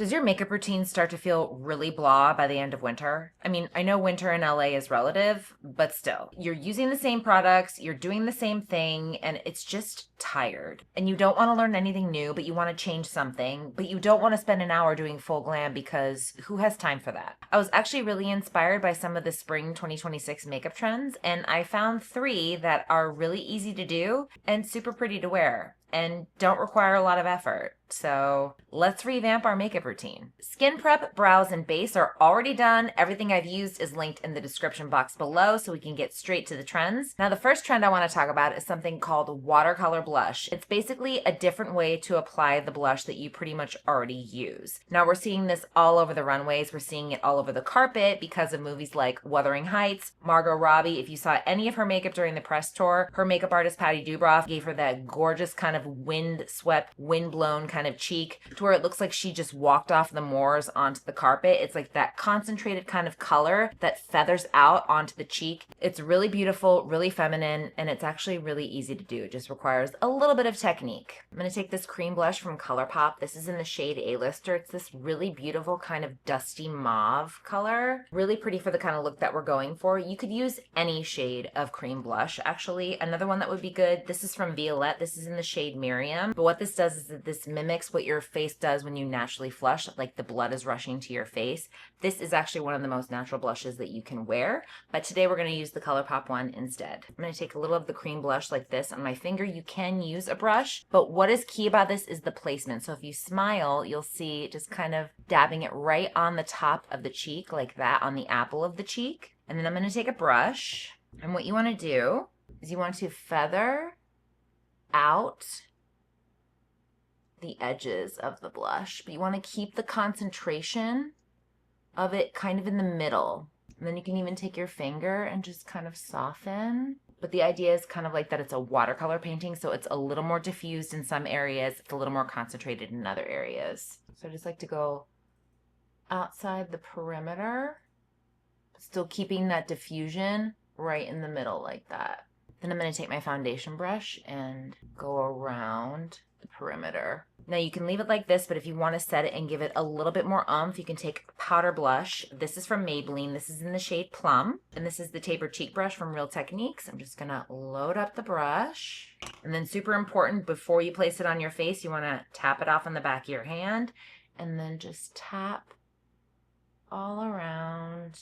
Does your makeup routine start to feel really blah by the end of winter? I mean, I know winter in LA is relative, but still, you're using the same products, you're doing the same thing, and it's just tired. And you don't want to learn anything new, but you want to change something, but you don't want to spend an hour doing full glam because who has time for that? I was actually really inspired by some of the spring 2026 makeup trends, and I found three that are really easy to do and super pretty to wear and don't require a lot of effort. So let's revamp our makeup routine. Skin prep, brows, and base are already done. Everything I've used is linked in the description box below so we can get straight to the trends. Now, the first trend I want to talk about is something called watercolor blush. It's basically a different way to apply the blush that you pretty much already use. Now, we're seeing this all over the runways. We're seeing it all over the carpet because of movies like Wuthering Heights. Margot Robbie, if you saw any of her makeup during the press tour, her makeup artist Patty Dubroff gave her that gorgeous kind of wind-swept, wind-blown kind of cheek to where it looks like she just walked off the moors onto the carpet. It's like that concentrated kind of color that feathers out onto the cheek. It's really beautiful, really feminine, and it's actually really easy to do. It just requires a little bit of technique. I'm going to take this cream blush from ColourPop. This is in the shade A-Lister. It's this really beautiful kind of dusty mauve color. Really pretty for the kind of look that we're going for. You could use any shade of cream blush, actually. Another one that would be good, this is from Violette. This is in the shade Miriam. But what this does is that this mimics what your face does when you naturally flush, like the blood is rushing to your face. This is actually one of the most natural blushes that you can wear, but today we're going to use the ColourPop one instead. I'm going to take a little of the cream blush like this on my finger. You can use a brush, but what is key about this is the placement. So if you smile, you'll see just kind of dabbing it right on the top of the cheek like that, on the apple of the cheek. And then I'm going to take a brush, and what you want to do is you want to feather out the edges of the blush, but you want to keep the concentration of it kind of in the middle. And then you can even take your finger and just kind of soften. But the idea is kind of like that it's a watercolor painting, so it's a little more diffused in some areas, it's a little more concentrated in other areas. So I just like to go outside the perimeter, still keeping that diffusion right in the middle like that. Then I'm going to take my foundation brush and go around the perimeter. Now you can leave it like this, but if you want to set it and give it a little bit more oomph, you can take powder blush. This is from Maybelline. This is in the shade Plum. And this is the taper cheek brush from Real Techniques. I'm just going to load up the brush. And then super important, before you place it on your face, you want to tap it off on the back of your hand. And then just tap all around.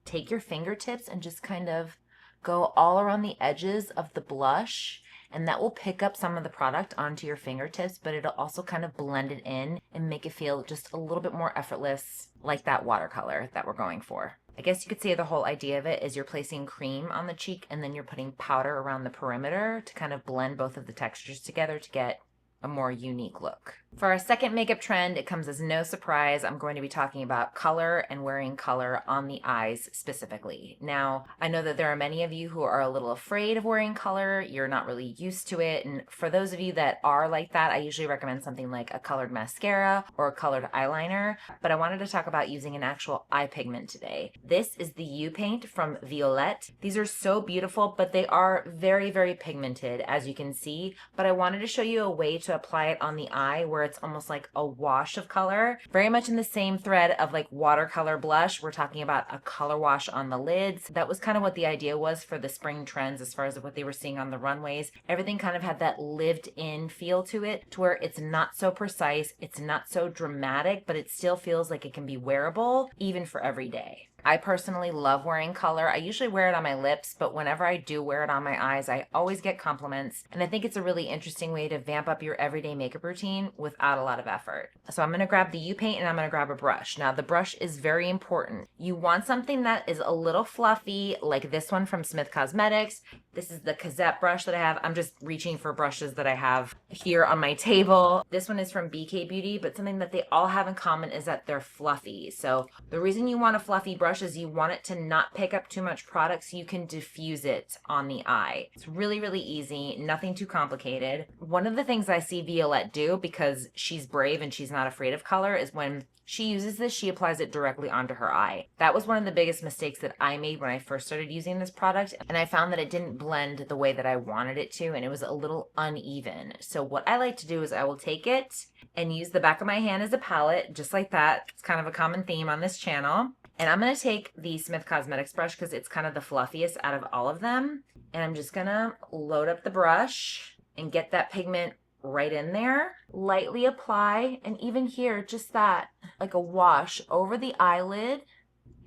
Take your fingertips and just kind of go all around the edges of the blush, and that will pick up some of the product onto your fingertips, but it'll also kind of blend it in and make it feel just a little bit more effortless, like that watercolor that we're going for. I guess you could say the whole idea of it is you're placing cream on the cheek and then you're putting powder around the perimeter to kind of blend both of the textures together to get a more unique look. For our second makeup trend, it comes as no surprise. I'm going to be talking about color and wearing color on the eyes specifically. Now, I know that there are many of you who are a little afraid of wearing color. You're not really used to it. And for those of you that are like that, I usually recommend something like a colored mascara or a colored eyeliner. But I wanted to talk about using an actual eye pigment today. This is the U Paint from Violette. These are so beautiful, but they are very, very pigmented, as you can see. But I wanted to show you a way to apply it on the eye where it's almost like a wash of color. Very much in the same thread of like watercolor blush. We're talking about a color wash on the lids. That was kind of what the idea was for the spring trends as far as what they were seeing on the runways. Everything kind of had that lived in feel to it, to where it's not so precise, it's not so dramatic, but it still feels like it can be wearable even for every day. I personally love wearing color. I usually wear it on my lips, but whenever I do wear it on my eyes, I always get compliments. And I think it's a really interesting way to vamp up your everyday makeup routine without a lot of effort. So I'm going to grab the U Paint and I'm going to grab a brush. Now the brush is very important. You want something that is a little fluffy, like this one from Smith Cosmetics. This is the Cazette brush that I have. I'm just reaching for brushes that I have here on my table. This one is from BK Beauty, but something that they all have in common is that they're fluffy. So the reason you want a fluffy brush is you want it to not pick up too much product so you can diffuse it on the eye. It's really, really easy, nothing too complicated. One of the things I see Violette do, because she's brave and she's not afraid of color, is when she uses this, she applies it directly onto her eye. That was one of the biggest mistakes that I made when I first started using this product, and I found that it didn't blend the way that I wanted it to, and it was a little uneven. So what I like to do is I will take it and use the back of my hand as a palette, just like that. It's kind of a common theme on this channel. And I'm going to take the Smith Cosmetics brush because it's kind of the fluffiest out of all of them. And I'm just going to load up the brush and get that pigment right in there. Lightly apply, and even here, just that, like a wash over the eyelid.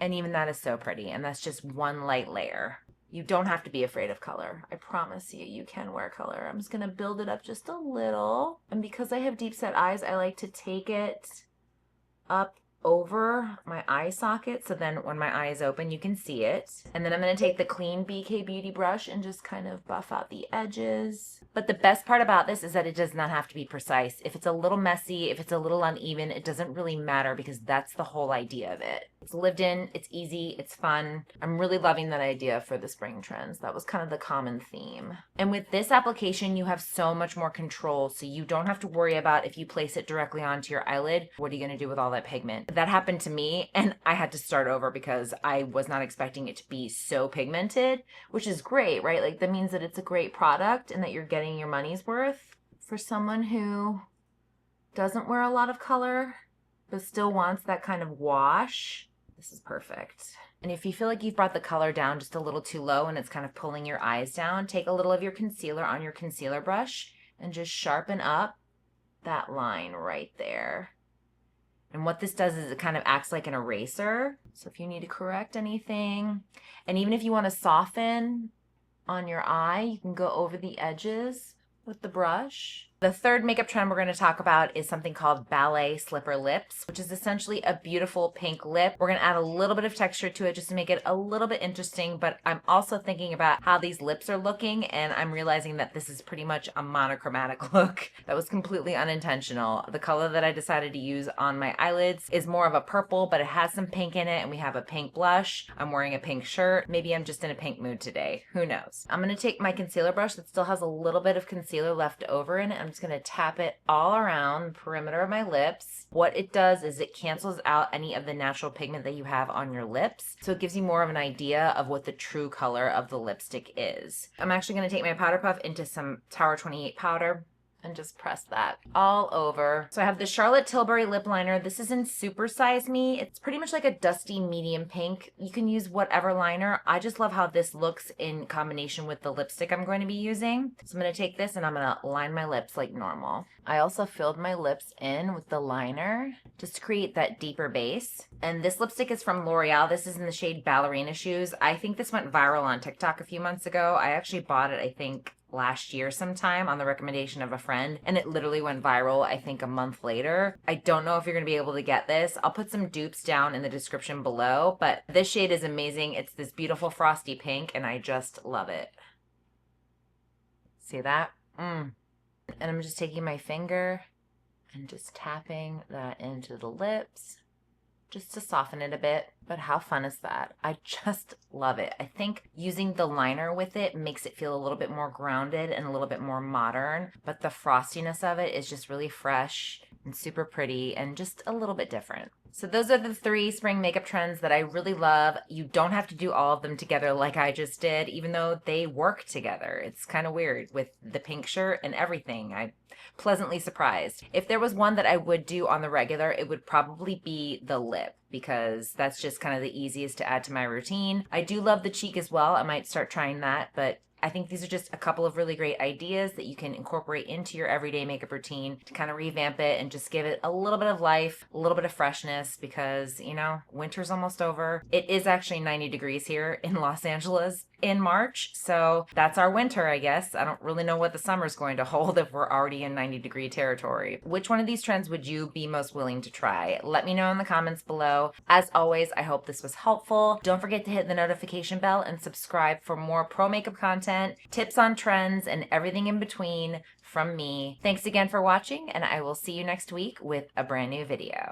And even that is so pretty. And that's just one light layer. You don't have to be afraid of color. I promise you, you can wear color. I'm just going to build it up just a little. And because I have deep set eyes, I like to take it up over my eye socket, so then when my eye is open you can see it. And then I'm going to take the clean BK Beauty brush and just kind of buff out the edges. But the best part about this is that it does not have to be precise. If it's a little messy, if it's a little uneven, it doesn't really matter because that's the whole idea of it. It's lived in, it's easy, it's fun. I'm really loving that idea for the spring trends. That was kind of the common theme. And with this application, you have so much more control, so you don't have to worry about if you place it directly onto your eyelid, what are you going to do with all that pigment? That happened to me, and I had to start over because I was not expecting it to be so pigmented, which is great, right? Like that means that it's a great product and that you're getting your money's worth. For someone who doesn't wear a lot of color, but still wants that kind of wash, this is perfect. And if you feel like you've brought the color down just a little too low and it's kind of pulling your eyes down, take a little of your concealer on your concealer brush and just sharpen up that line right there. And what this does is it kind of acts like an eraser. So if you need to correct anything, and even if you want to soften on your eye, you can go over the edges with the brush. The third makeup trend we're going to talk about is something called Ballet Slipper Lips, which is essentially a beautiful pink lip. We're going to add a little bit of texture to it just to make it a little bit interesting, but I'm also thinking about how these lips are looking, and I'm realizing that this is pretty much a monochromatic look. That was completely unintentional. The color that I decided to use on my eyelids is more of a purple, but it has some pink in it, and we have a pink blush. I'm wearing a pink shirt. Maybe I'm just in a pink mood today. Who knows? I'm going to take my concealer brush that still has a little bit of concealer left over in it. I'm just going to tap it all around the perimeter of my lips. What it does is it cancels out any of the natural pigment that you have on your lips. So it gives you more of an idea of what the true color of the lipstick is. I'm actually going to take my powder puff into some Tower 28 powder and just press that all over. So I have the Charlotte Tilbury lip liner. This is in Super Size Me. It's pretty much like a dusty medium pink. You can use whatever liner. I just love how this looks in combination with the lipstick I'm going to be using. So I'm going to take this and I'm going to line my lips like normal. I also filled my lips in with the liner just to create that deeper base. And this lipstick is from L'Oreal. This is in the shade Ballerina Shoes. I think this went viral on TikTok a few months ago. I actually bought it, I think, last year sometime on the recommendation of a friend, and it literally went viral I think a month later. I don't know if you're going to be able to get this. I'll put some dupes down in the description below, but this shade is amazing. It's this beautiful frosty pink and I just love it. See that? And I'm just taking my finger and just tapping that into the lips just to soften it a bit. But how fun is that? I just love it. I think using the liner with it makes it feel a little bit more grounded and a little bit more modern, but the frostiness of it is just really fresh and super pretty and just a little bit different. So those are the 3 spring makeup trends that I really love. You don't have to do all of them together like I just did, even though they work together. It's kind of weird with the pink shirt and everything. I'm pleasantly surprised. If there was one that I would do on the regular, it would probably be the lip, because that's just kind of the easiest to add to my routine. I do love the cheek as well. I might start trying that, but I think these are just a couple of really great ideas that you can incorporate into your everyday makeup routine to kind of revamp it and just give it a little bit of life, a little bit of freshness, because, you know, winter's almost over. It is actually 90 degrees here in Los Angeles in March, so that's our winter, I guess. I don't really know what the summer's going to hold if we're already in 90-degree territory. Which one of these trends would you be most willing to try? Let me know in the comments below. As always, I hope this was helpful. Don't forget to hit the notification bell and subscribe for more pro makeup content, tips on trends, and everything in between from me. Thanks again for watching, and I will see you next week with a brand new video.